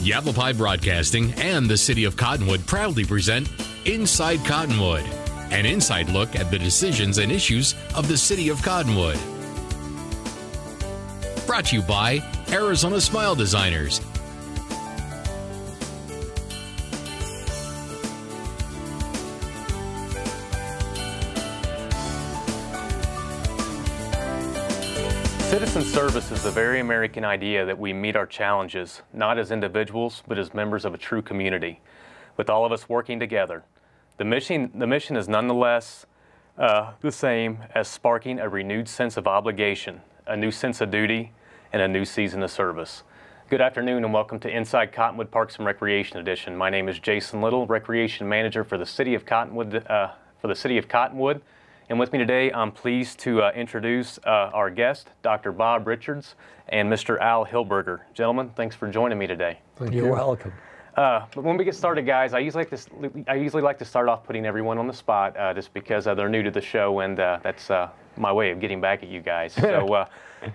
Yavapai Broadcasting and the City of Cottonwood proudly present Inside Cottonwood, an inside look at the decisions and issues of the City of Cottonwood. Brought to you by Arizona Smile Designers. Citizen service is a very American idea that we meet our challenges, not as individuals, but as members of a true community, with all of us working together. The mission is nonetheless the same as sparking a renewed sense of obligation, a new sense of duty, and a new season of service. Good afternoon and welcome to Inside Cottonwood Parks and Recreation Edition. My name is Jason Little, Recreation Manager for the City of Cottonwood. And with me today, I'm pleased to introduce our guest, Dr. Bob Richards and Mr. Al Hilberger. Gentlemen, thanks for joining me today. Thank you. You're welcome. But when we get started, guys, I usually like to start off putting everyone on the spot just because they're new to the show, and that's my way of getting back at you guys. So,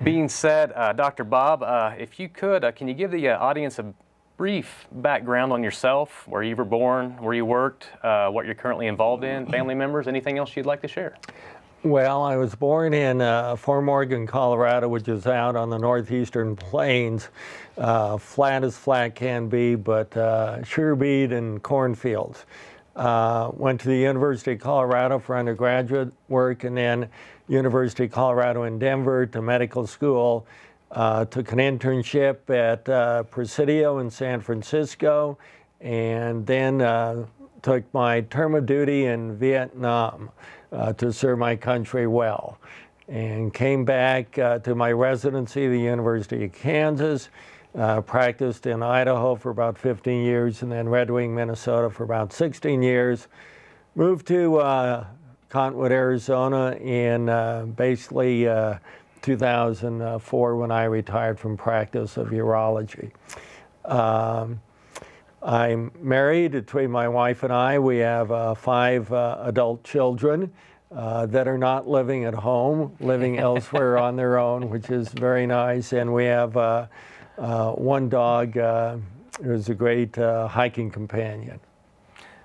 being said, Dr. Bob, if you could, can you give the audience a brief background on yourself, where you were born, where you worked, what you're currently involved in, family members, anything else you'd like to share? Well, I was born in Fort Morgan, Colorado, which is out on the northeastern plains, flat as flat can be, but sugar beet and cornfields. Went to the University of Colorado for undergraduate work, and then University of Colorado in Denver to medical school. Took an internship at Presidio in San Francisco, and then took my term of duty in Vietnam to serve my country well, and came back to my residency at the University of Kansas, practiced in Idaho for about 15 years, and then Red Wing, Minnesota for about 16 years. Moved to Cottonwood, Arizona in basically 2004 when I retired from practice of urology. I'm married. Between my wife and I, we have 5 adult children that are not living at home, living elsewhere on their own, which is very nice. And we have one dog who's a great hiking companion.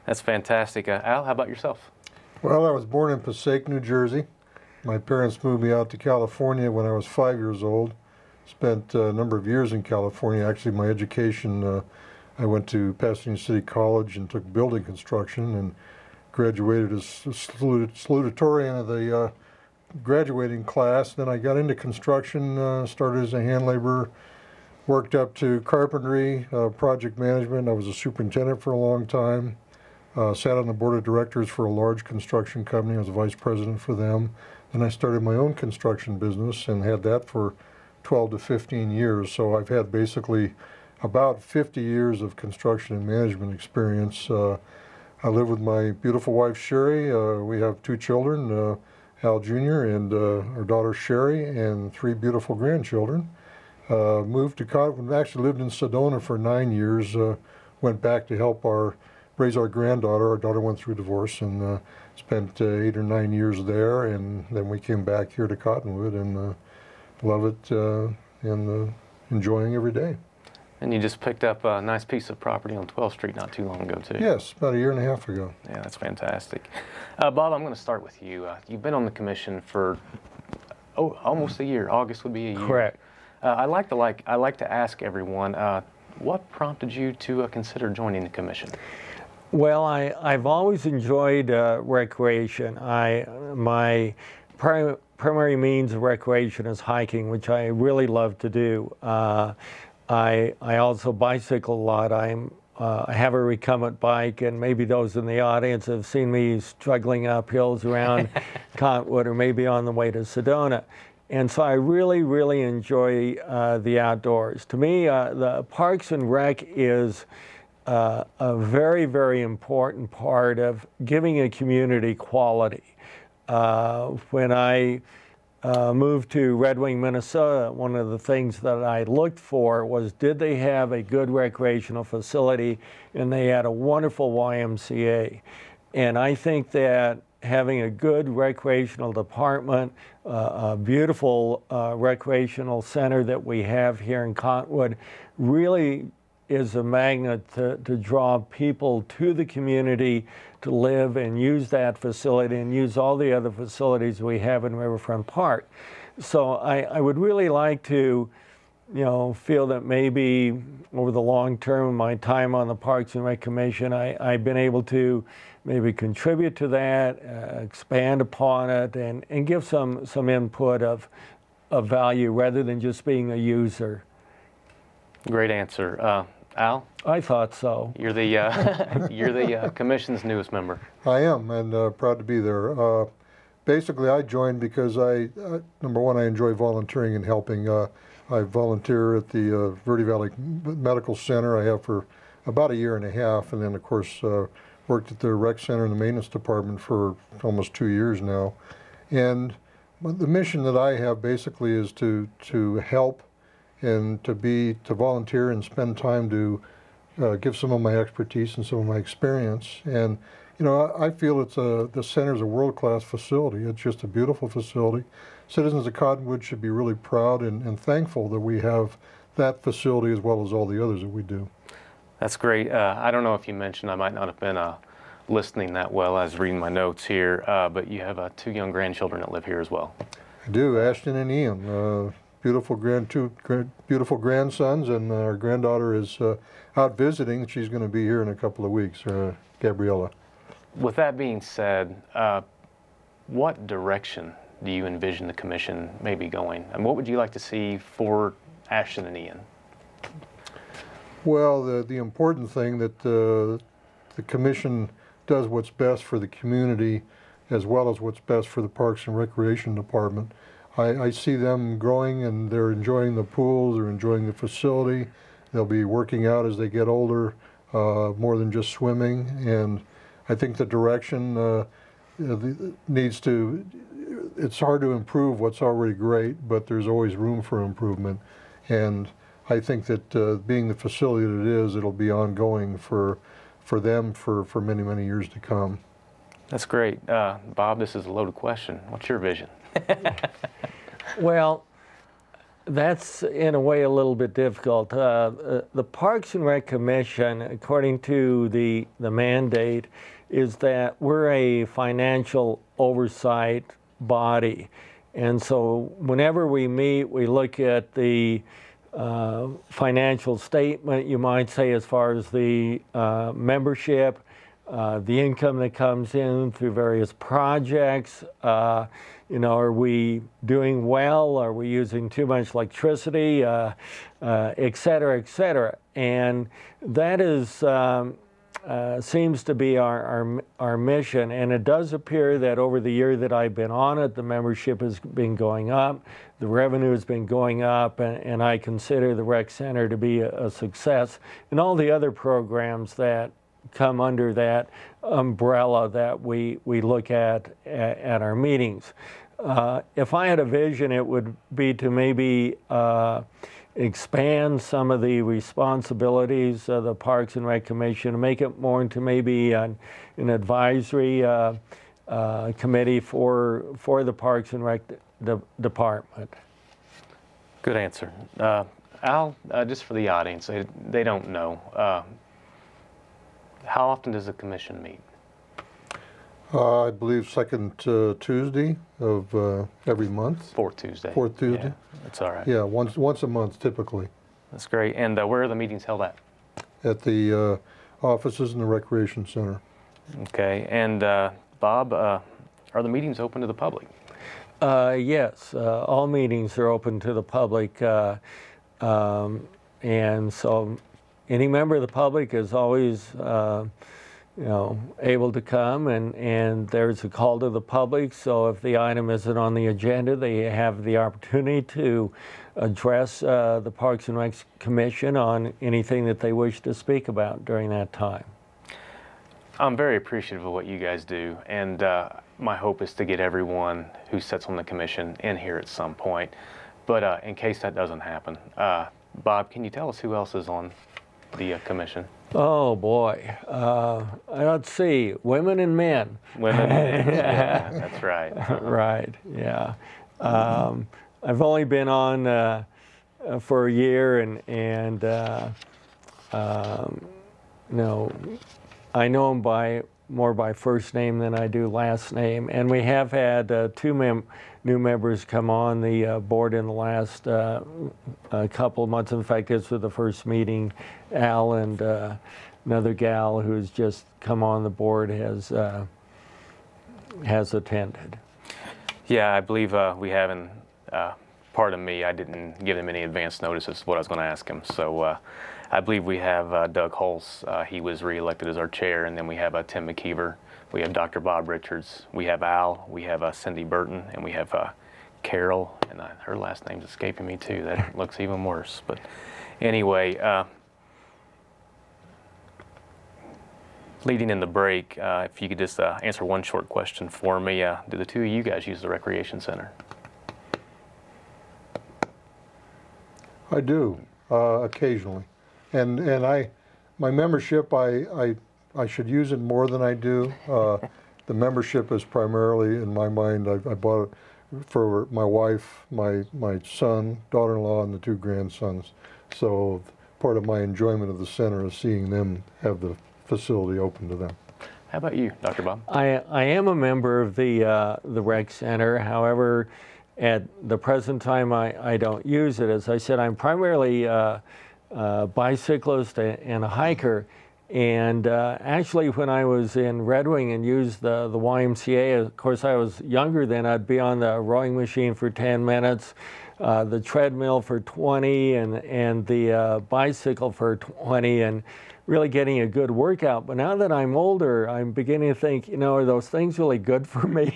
That's fantastic. Al, how about yourself? Well, I was born in Passaic, New Jersey. My parents moved me out to California when I was 5 years old. Spent a number of years in California. Actually, my education, I went to Pasadena City College and took building construction and graduated as salutatorian of the graduating class. Then I got into construction, started as a hand laborer, worked up to carpentry, project management. I was a superintendent for a long time. Sat on the board of directors for a large construction company. I was a vice president for them. Then I started my own construction business and had that for 12 to 15 years. So I've had basically about 50 years of construction and management experience. I live with my beautiful wife, Sherry. We have 2 children, Al Jr. and our daughter, Sherry, and 3 beautiful grandchildren. Moved to Cottonwood, actually lived in Sedona for 9 years, went back to help raise our granddaughter. Our daughter went through divorce and spent 8 or 9 years there, and then we came back here to Cottonwood and love it and enjoying every day. And you just picked up a nice piece of property on 12th Street not too long ago, too. Yes, about a year and a half ago. Yeah, that's fantastic. Bob, I'm going to start with you. You've been on the commission for almost a year. August would be a year. Correct. I like to ask everyone, what prompted you to consider joining the commission? Well, I've always enjoyed recreation. My primary means of recreation is hiking, which I really love to do. I also bicycle a lot. I have a recumbent bike, and maybe those in the audience have seen me struggling up hills around Cottonwood or maybe on the way to Sedona. And so I really, really enjoy the outdoors. To me, the Parks and Rec is a very, very important part of giving a community quality. When I moved to Red Wing, Minnesota, one of the things that I looked for was, did they have a good recreational facility? And they had a wonderful YMCA. And I think that having a good recreational department, a beautiful recreational center that we have here in Cottonwood really is a magnet to draw people to the community to live and use that facility and use all the other facilities we have in Riverfront Park. So I would really like to, feel that maybe over the long term, my time on the Parks and Rec Commission, I've been able to maybe contribute to that, expand upon it, and give some input of value rather than just being a user. Great answer. Al? I thought so. You're the commission's newest member. I am, and proud to be there. Basically, I joined because number one, I enjoy volunteering and helping. I volunteer at the Verde Valley Medical Center. I have for about a year and a half, and then of course worked at the rec center and the maintenance department for almost 2 years now. And the mission that I have basically is to help and to volunteer and spend time to give some of my expertise and some of my experience. And I feel the center is a world-class facility. It's just a beautiful facility. Citizens of Cottonwood should be really proud and thankful that we have that facility as well as all the others that we do. That's great. I don't know if you mentioned, I might not have been listening that well. I was reading my notes here, but you have 2 young grandchildren that live here as well. I do, Ashton and Ian. Two beautiful grandsons, and our granddaughter is out visiting. She's going to be here in a couple of weeks, Gabriella. With that being said, what direction do you envision the commission maybe going? And what would you like to see for Ashton and Ian? Well, the important thing that the commission does what's best for the community as well as what's best for the Parks and Recreation Department. I see them growing, and they're enjoying the pools, they're enjoying the facility. They'll be working out as they get older, more than just swimming. And I think the direction it's hard to improve what's already great, but there's always room for improvement. And I think that being the facility that it is, it'll be ongoing for them for many, many years to come. That's great. Bob, this is a loaded question. What's your vision? Well, that's in a way a little bit difficult. The Parks and Rec Commission, according to the mandate, is that we're a financial oversight body. And so whenever we meet, we look at the financial statement, you might say, as far as the membership, the income that comes in through various projects. Are we doing well? Are we using too much electricity? Et cetera, et cetera. And that is seems to be our mission. And it does appear that over the year that I've been on it, the membership has been going up, the revenue has been going up, and I consider the rec center to be a success. And all the other programs that come under that umbrella that we look at our meetings. If I had a vision, it would be to maybe expand some of the responsibilities of the Parks and Rec Commission, make it more into maybe an advisory committee for the Parks and Rec Department. Good answer. Al, just for the audience, they don't know. How often does the commission meet? I believe second Tuesday of every month. Fourth Tuesday. Fourth Tuesday. Yeah, that's all right. Yeah, once a month typically. That's great. And where are the meetings held at? At the offices in the Recreation Center. Okay. And Bob, are the meetings open to the public? Yes, all meetings are open to the public, and so any member of the public is always able to come, and there's a call to the public, so if the item isn't on the agenda, they have the opportunity to address the Parks and Rec Commission on anything that they wish to speak about during that time. I'm very appreciative of what you guys do, and my hope is to get everyone who sits on the commission in here at some point. But in case that doesn't happen, Bob, can you tell us who else is on the commission? Oh boy, let's see, women and men. Women, yeah, that's right. Right, yeah. I've only been on for a year, and no, I know him more by first name than I do last name. And we have had two new members come on the board in the last couple of months. In fact, this was the first meeting. Al and another gal who's just come on the board has attended. Yeah, I believe we haven't. Pardon me, I didn't give him any advance notice as to what I was going to ask him. So I believe we have Doug Hulse. He was reelected as our chair, and then we have Tim McKeever. We have Dr. Bob Richards. We have Al. We have Cindy Burton, and we have Carol, and her last name's escaping me too. That looks even worse. But anyway, leading in the break, if you could just answer one short question for me. Do the two of you guys use the recreation center? I do, occasionally. And my membership, I should use it more than I do. The membership is primarily, in my mind, I bought it for my wife, my son, daughter-in-law, and the two grandsons. So part of my enjoyment of the center is seeing them have the facility open to them. How about you, Dr. Bob? I am a member of the rec center. However, at the present time, I don't use it. As I said, I'm primarily a bicyclist and a hiker. And actually, when I was in Red Wing and used the YMCA, of course, I was younger then. I'd be on the rowing machine for 10 minutes, the treadmill for 20, and the bicycle for 20, and really getting a good workout. But now that I'm older, I'm beginning to think, you know, are those things really good for me?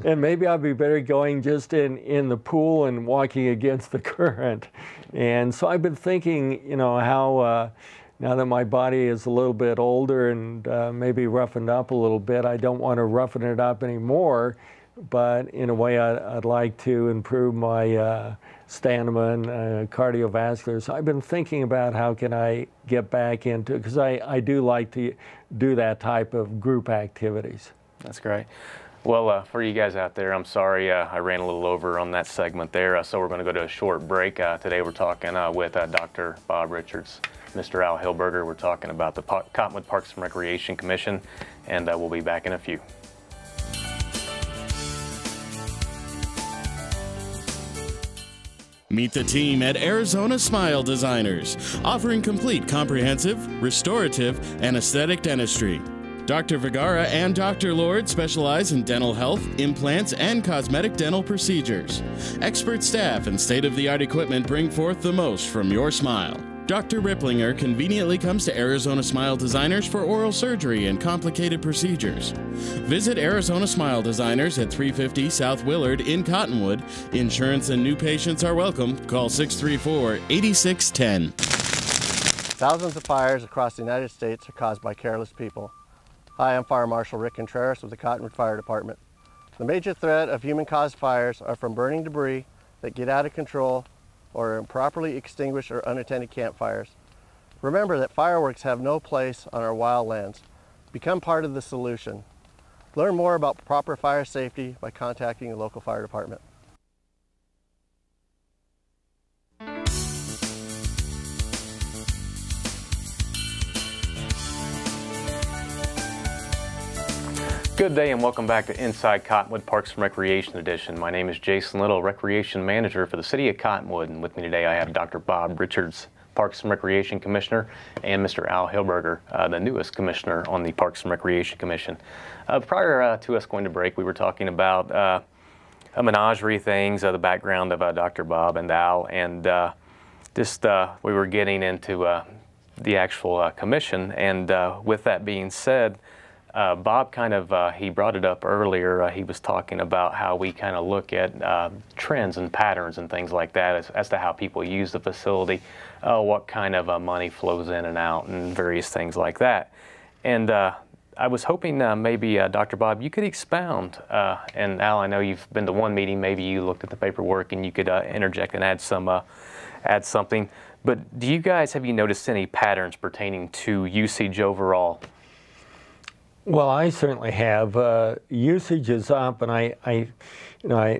And maybe I'd be better going just in the pool and walking against the current. And so I've been thinking, you know, how now that my body is a little bit older and maybe roughened up a little bit, I don't want to roughen it up anymore. But in a way, I'd like to improve my stamina and cardiovascular. So I've been thinking about how can I get back into it, because I do like to do that type of group activities. That's great. Well, for you guys out there, I'm sorry I ran a little over on that segment there, so we're going to go to a short break. Today we're talking with Dr. Bob Richards, Mr. Al Hilberger. We're talking about the Cottonwood Parks and Recreation Commission, and we'll be back in a few. Meet the team at Arizona Smile Designers, offering complete comprehensive, restorative, and aesthetic dentistry. Dr. Vergara and Dr. Lord specialize in dental health, implants, and cosmetic dental procedures. Expert staff and state-of-the-art equipment bring forth the most from your smile. Dr. Ripplinger conveniently comes to Arizona Smile Designers for oral surgery and complicated procedures. Visit Arizona Smile Designers at 350 South Willard in Cottonwood. Insurance and new patients are welcome. Call 634-8610. Thousands of fires across the United States are caused by careless people. Hi, I'm Fire Marshal Rick Contreras with the Cottonwood Fire Department. The major threat of human-caused fires are from burning debris that get out of control or improperly extinguished or unattended campfires. Remember that fireworks have no place on our wildlands. Become part of the solution. Learn more about proper fire safety by contacting the local fire department. Good day and welcome back to Inside Cottonwood Parks and Recreation Edition. My name is Jason Little, Recreation Manager for the City of Cottonwood, and with me today I have Dr. Bob Richards, Parks and Recreation Commissioner, and Mr. Al Hilberger, the newest Commissioner on the Parks and Recreation Commission. Prior to us going to break, we were talking about a menagerie things, the background of Dr. Bob and Al, and we were getting into the actual commission, and with that being said, Bob kind of, he brought it up earlier, he was talking about how we kind of look at trends and patterns and things like that as to how people use the facility, what kind of money flows in and out and various things like that. And I was hoping maybe, Dr. Bob, you could expound, and Al, I know you've been to one meeting, maybe you looked at the paperwork and you could interject and add something. But do you guys, have you noticed any patterns pertaining to usage overall? Well, I certainly have. Usage is up, and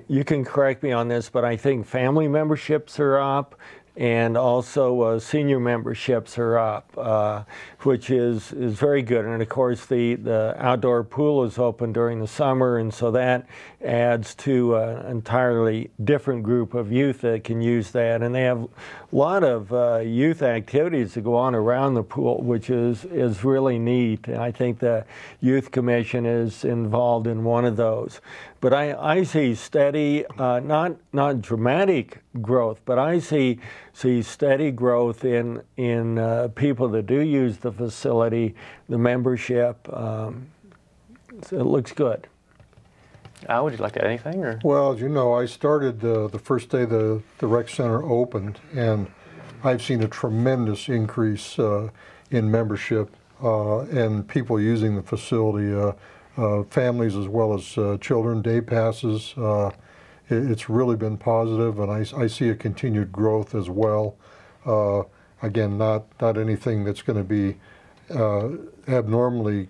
you can correct me on this, but I think family memberships are up. and also senior memberships are up, which is very good. And of course, the outdoor pool is open during the summer, and so that adds to an entirely different group of youth that can use that. And they have a lot of youth activities that go on around the pool, which is really neat. And I think the Youth Commission is involved in one of those. But I see steady, not dramatic growth, but I see steady growth in people that do use the facility, the membership. So it looks good. Would you like to add anything? Or? Well, as you know, I started the first day the rec center opened, and I've seen a tremendous increase in membership and people using the facility. Families as well as children, day passes. It's really been positive, and I see a continued growth as well. Again, not anything that's going to be abnormally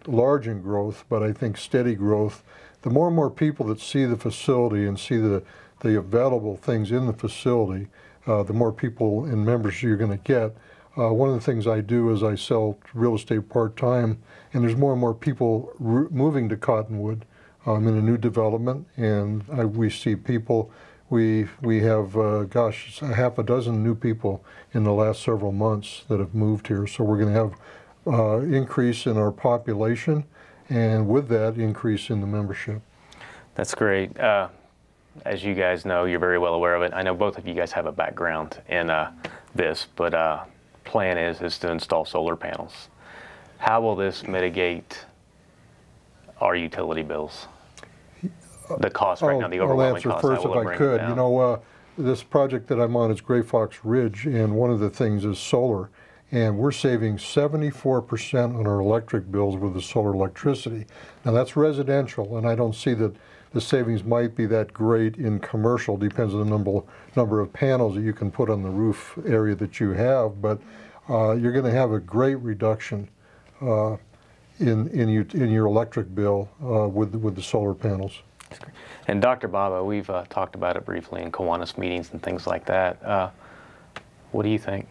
large in growth, but I think steady growth. The more and more people that see the facility and see the available things in the facility, the more people and members you're going to get. One of the things I do is I sell real estate part-time, and there's more and more people moving to Cottonwood in a new development, and we see people, we have, gosh, a half a dozen new people in the last several months that have moved here. So we're going to have increase in our population, and with that, increase in the membership. That's great. As you guys know, you're very well aware of it. I know both of you guys have a background in this, but plan is to install solar panels. How will this mitigate our utility bills? The cost right now, the overwhelming cost. I'll answer first if I could. You know, this project that I'm on is Gray Fox Ridge, and one of the things is solar. And we're saving 74% on our electric bills with the solar electricity. Now that's residential, and I don't see that the savings might be that great in commercial. Depends on the number of panels that you can put on the roof area that you have, but you're going to have a great reduction in your electric bill with the solar panels. And Dr. Baba, we've talked about it briefly in Kiwanis meetings and things like that. What do you think?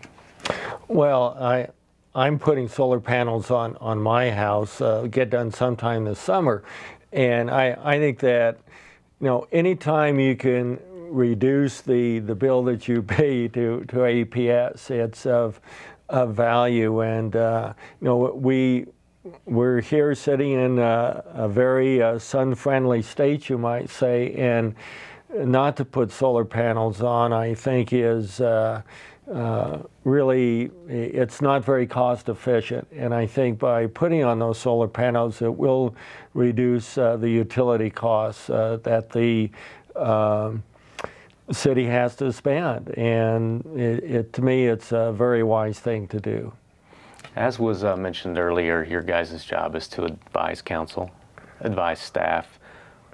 Well, I'm putting solar panels on my house, get done sometime this summer. And I think that, you know, anytime you can reduce the bill that you pay to APS, it's of value. And, you know, we're here sitting in a very sun-friendly state, you might say, and not to put solar panels on, I think, is really, it's not very cost efficient. And I think by putting on those solar panels, it will reduce the utility costs that the city has to spend. And to me, it's a very wise thing to do. As was mentioned earlier, your guys' job is to advise council, advise staff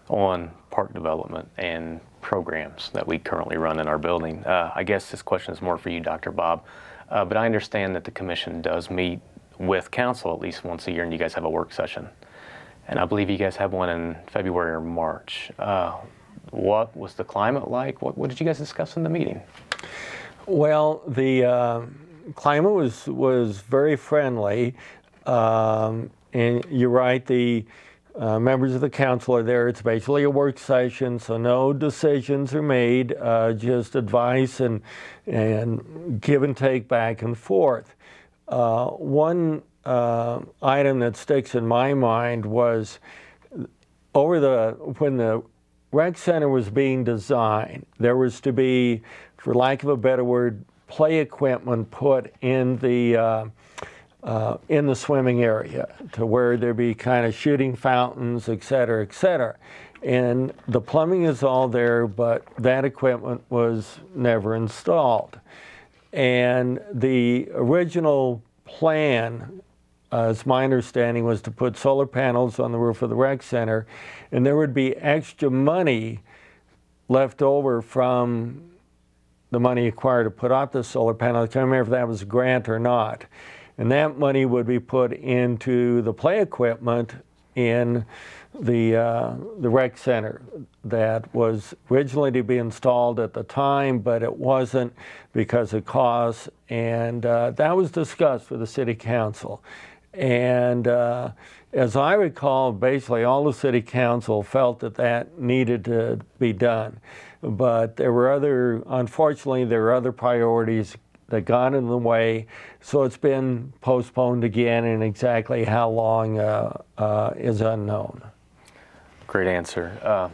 on park development and programs that we currently run in our building. I guess this question is more for you, Dr. Bob, but I understand that the commission does meet with council at least once a year, and you guys have a work session. And I believe you guys have one in February or March. What was the climate like? What did you guys discuss in the meeting? Well, the climate was very friendly, and you're right, the members of the council are there. It's basically a work session, so no decisions are made, just advice and give and take back and forth. One item that sticks in my mind was when the rec center was being designed, there was to be, for lack of a better word, play equipment put in the swimming area to where there'd be kind of shooting fountains, et cetera, et cetera. And the plumbing is all there, but that equipment was never installed. And the original plan, as my understanding, was to put solar panels on the roof of the rec center, and there would be extra money left over from the money acquired to put up the solar panel. I can't remember if that was a grant or not. And that money would be put into the play equipment in the rec center that was originally to be installed at the time, but it wasn't because of cost, and that was discussed with the city council. And as I recall, basically all the city council felt that that needed to be done, but there were unfortunately there were other priorities that got in the way, so it's been postponed again, and exactly how long is unknown. Great answer.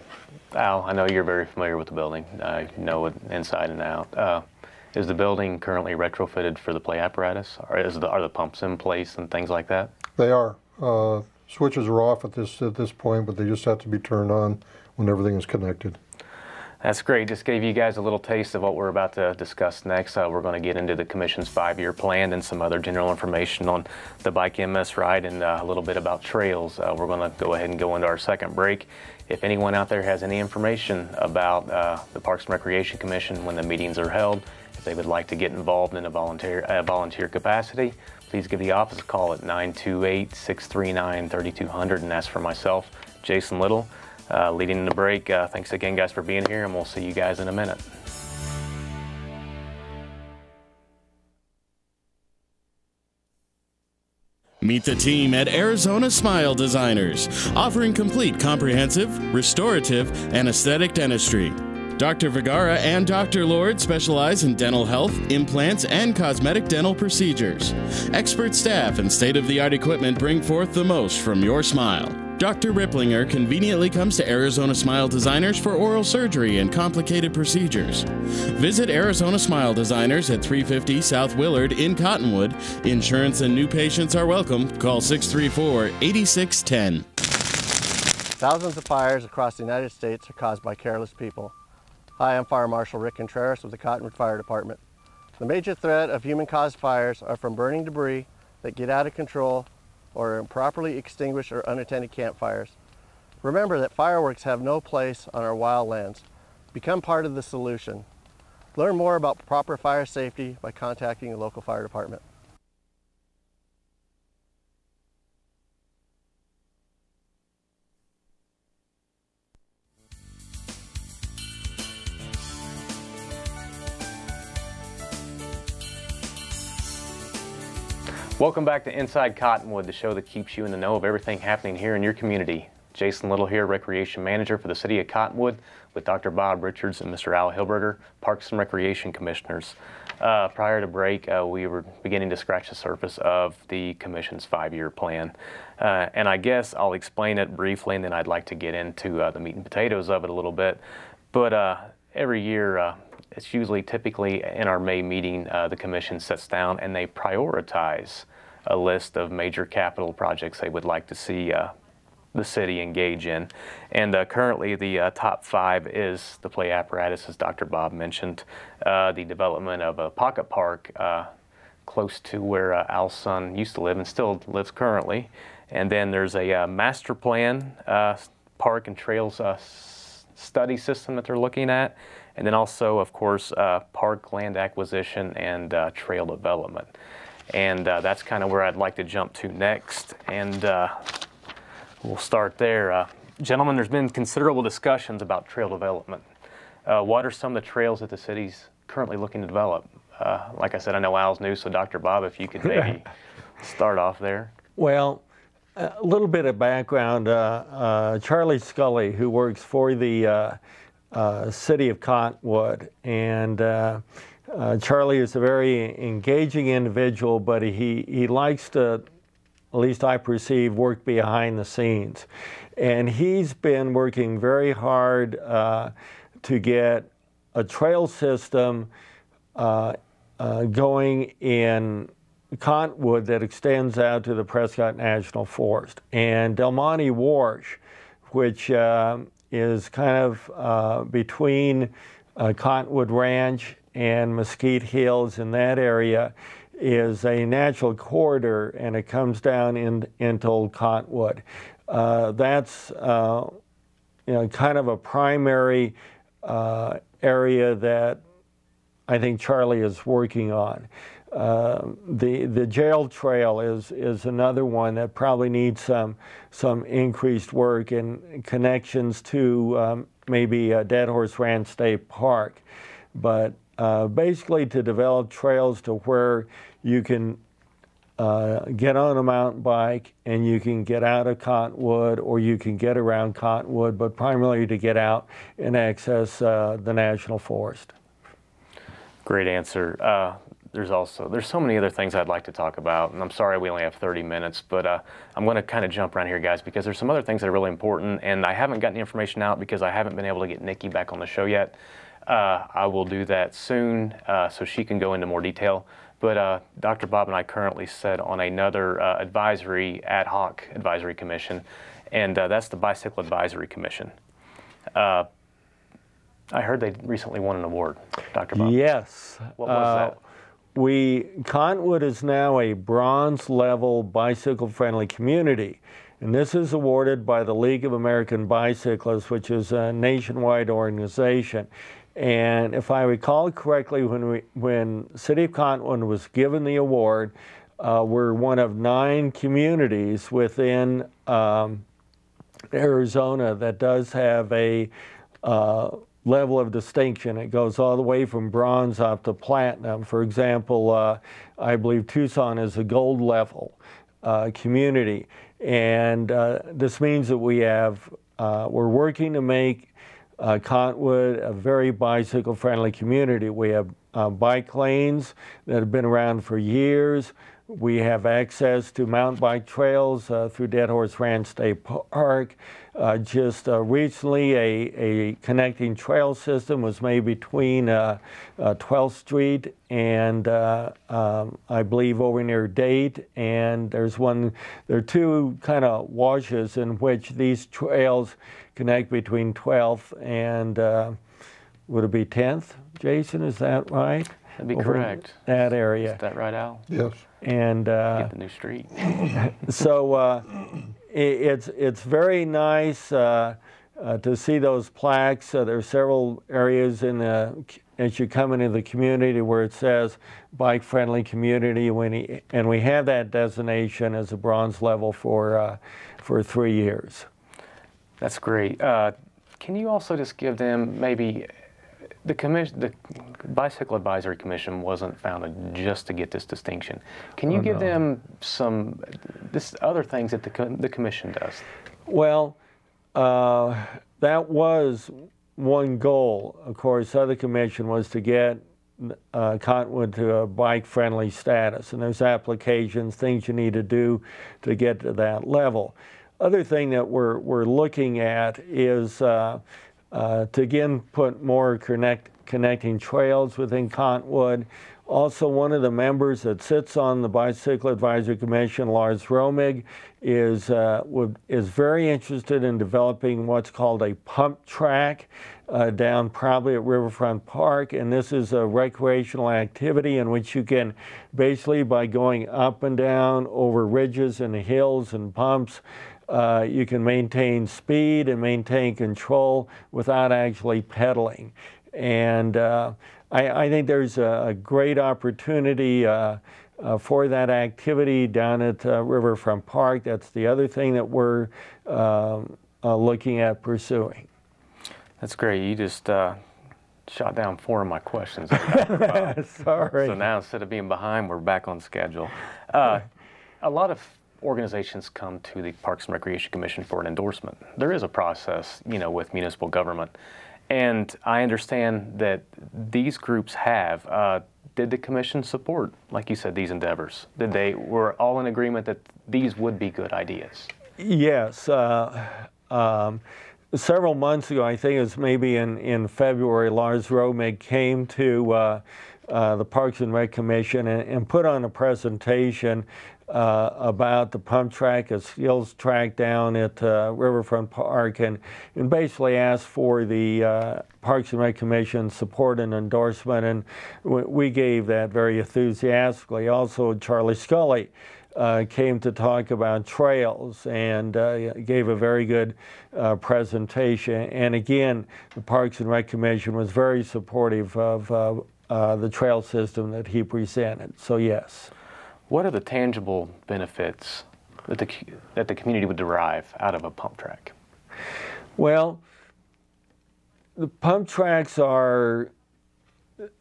Al, I know you're very familiar with the building. You know it inside and out. Is the building currently retrofitted for the play apparatus? Or are the pumps in place and things like that? They are. Switches are off at this point, but they just have to be turned on when everything is connected. That's great. Just gave you guys a little taste of what we're about to discuss next. We're going to get into the Commission's 5-year plan and some other general information on the Bike MS ride and a little bit about trails. We're going to go ahead and go into our second break. If anyone out there has any information about the Parks and Recreation Commission when the meetings are held, if they would like to get involved in a volunteer capacity, please give the office a call at 928-639-3200 and ask for myself, Jason Little. Leading in the break, thanks again, guys, for being here, and we'll see you guys in a minute. Meet the team at Arizona Smile Designers, offering complete comprehensive, restorative, and aesthetic dentistry. Dr. Vergara and Dr. Lord specialize in dental health, implants, and cosmetic dental procedures. Expert staff and state-of-the-art equipment bring forth the most from your smile. Dr. Ripplinger conveniently comes to Arizona Smile Designers for oral surgery and complicated procedures. Visit Arizona Smile Designers at 350 South Willard in Cottonwood. Insurance and new patients are welcome. Call 634-8610. Thousands of fires across the United States are caused by careless people. Hi, I'm Fire Marshal Rick Contreras with the Cottonwood Fire Department. The major threat of human-caused fires are from burning debris that get out of control or improperly extinguished or unattended campfires. Remember that fireworks have no place on our wildlands. Become part of the solution. Learn more about proper fire safety by contacting your local fire department. Welcome back to Inside Cottonwood, the show that keeps you in the know of everything happening here in your community. Jason Little here, Recreation Manager for the City of Cottonwood, with Dr. Bob Richards and Mr. Al Hilberger, Parks and Recreation Commissioners. Prior to break, we were beginning to scratch the surface of the Commission's 5-year plan. And I guess I'll explain it briefly, and then I'd like to get into the meat and potatoes of it a little bit. But every year, it's usually typically in our May meeting, the Commission sits down and they prioritize a list of major capital projects they would like to see the city engage in. And currently the top 5 is the play apparatus, as Dr. Bob mentioned, the development of a pocket park close to where Al's son used to live and still lives currently. And then there's a master plan park and trails study system that they're looking at. And then also, of course, park land acquisition and trail development. And that's kind of where I'd like to jump to next. And we'll start there. Gentlemen, there's been considerable discussions about trail development. What are some of the trails that the city's currently looking to develop? Like I said, I know Al's new, so Dr. Bob, if you could maybe start off there. Well, a little bit of background. Charlie Scully, who works for the City of Cottonwood, and Charlie is a very engaging individual, but he likes to, at least I perceive, work behind the scenes. And he's been working very hard to get a trail system going in Cottonwood that extends out to the Prescott National Forest. And Del Monte Wash, which is kind of between Cottonwood Ranch and Mesquite Hills in that area, is a natural corridor, and it comes down into Old Cottonwood. That's kind of a primary area that I think Charlie is working on. The jail trail is another one that probably needs some increased work and connections to maybe Dead Horse Ranch State Park. But basically to develop trails to where you can get on a mountain bike and you can get out of Cottonwood or you can get around Cottonwood, but primarily to get out and access the National Forest. Great answer. There's so many other things I'd like to talk about, and I'm sorry we only have 30 minutes, but I'm going to kind of jump around here, guys, because there's some other things that are really important, and I haven't gotten the information out because I haven't been able to get Nikki back on the show yet. I will do that soon so she can go into more detail. But Dr. Bob and I currently sit on another ad hoc advisory commission, and that's the Bicycle Advisory Commission. I heard they recently won an award, Dr. Bob. Yes. What was that? Cottonwood is now a bronze level bicycle-friendly community, and this is awarded by the League of American Bicyclists, which is a nationwide organization. And if I recall correctly, when City of Cottonwood was given the award, we're one of 9 communities within Arizona that does have a level of distinction. It goes all the way from bronze up to platinum. For example, I believe Tucson is a gold level community. And this means that we're working to make Cottonwood a very bicycle-friendly community. We have bike lanes that have been around for years. We have access to mountain bike trails through Dead Horse Ranch State Park. Just recently, a connecting trail system was made between 12th Street and I believe over near Date. And there are 2 kind of washes in which these trails connect between 12th and would it be 10th? Jason, is that right? That'd be correct. That area. Is that right, Al? Yes. And get the new street. So it's very nice to see those plaques. There are several areas as you come into the community where it says bike-friendly community, and we have that designation as a bronze level for 3 years. That's great. Can you also just give them maybe the Bicycle Advisory Commission wasn't founded just to get this distinction. Can you give them some other things that the commission does? Well, that was one goal. Of course, the other commission was to get Cottonwood to a bike-friendly status, and there's applications, things you need to do to get to that level. Other thing that we're looking at is to again put more connecting trails within Cottonwood. Also, one of the members that sits on the Bicycle Advisory Commission, Lars Romig, is very interested in developing what's called a pump track down probably at Riverfront Park. And this is a recreational activity in which you can basically, by going up and down over ridges and hills and pumps, you can maintain speed and maintain control without actually pedaling. And I think there's a great opportunity for that activity down at Riverfront Park. That's the other thing that we're looking at pursuing. That's great. You just shot down 4 of my questions. Sorry. So now instead of being behind, we're back on schedule. A lot of organizations come to the Parks and Recreation Commission for an endorsement. There is a process, with municipal government. And I understand that these groups have. Did the commission support, like you said, these endeavors? Were all in agreement that these would be good ideas? Yes. Several months ago, I think it was maybe in February, Lars Romig came to the Parks and Rec Commission and put on a presentation about the pump track, a skills track down at Riverfront Park, and basically asked for the Parks and Rec Commission support and endorsement, and we gave that very enthusiastically. Also, Charlie Scully came to talk about trails and gave a very good presentation. And again, the Parks and Rec Commission was very supportive of the trail system that he presented. So yes. What are the tangible benefits that the community would derive out of a pump track? Well, the pump tracks are,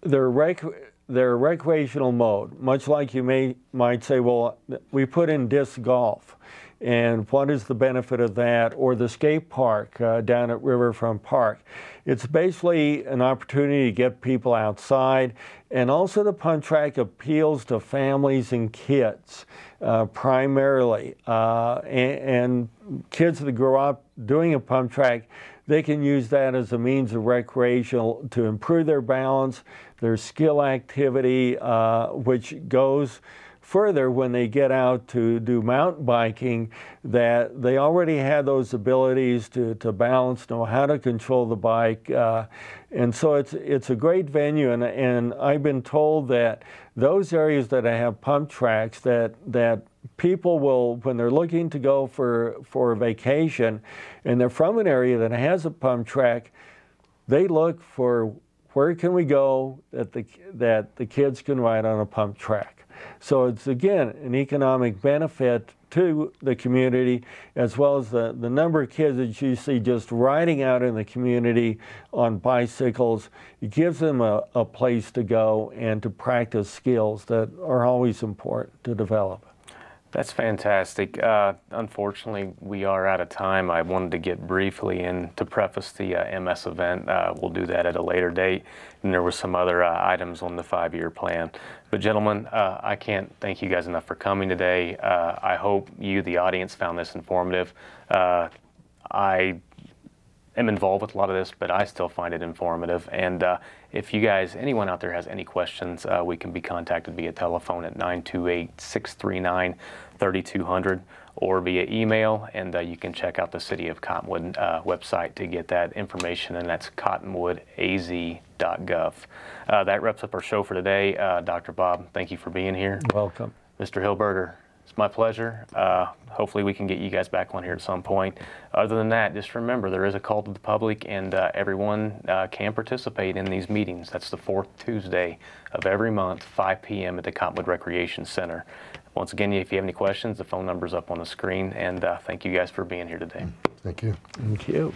they're recreational mode, much like you might say, well, we put in disc golf, and what is the benefit of that? Or the skate park down at Riverfront Park. It's basically an opportunity to get people outside, and also the pump track appeals to families and kids primarily, and kids that grow up doing a pump track, they can use that as a means of recreational to improve their balance, their skill activity, which goes further when they get out to do mountain biking, that they already have those abilities to balance, know how to control the bike. And so it's a great venue, and I've been told that those areas that have pump tracks, that people will, when they're looking to go for a vacation and they're from an area that has a pump track, they look for where can we go that the kids can ride on a pump track. So it's, again, an economic benefit to the community, as well as the number of kids that you see just riding out in the community on bicycles. It gives them a place to go and to practice skills that are always important to develop. That's fantastic. Unfortunately, we are out of time. I wanted to get briefly in to preface the MS event. We'll do that at a later date. And there were some other items on the 5-year plan. But gentlemen, I can't thank you guys enough for coming today. I hope you, the audience, found this informative. I am involved with a lot of this, but I still find it informative. And if you guys, anyone out there has any questions, we can be contacted via telephone at 928-639-3200 or via email, and you can check out the City of Cottonwood website to get that information, and that's cottonwoodaz.gov. That wraps up our show for today. Dr. Bob, thank you for being here. Welcome. Mr. Hilberger, it's my pleasure. Hopefully we can get you guys back on here at some point. Other than that, just remember there is a call to the public, and everyone can participate in these meetings. That's the 4th Tuesday of every month, 5 p.m. at the Cottonwood Recreation Center. Once again, if you have any questions, the phone number's up on the screen, and thank you guys for being here today. Thank you. Thank you.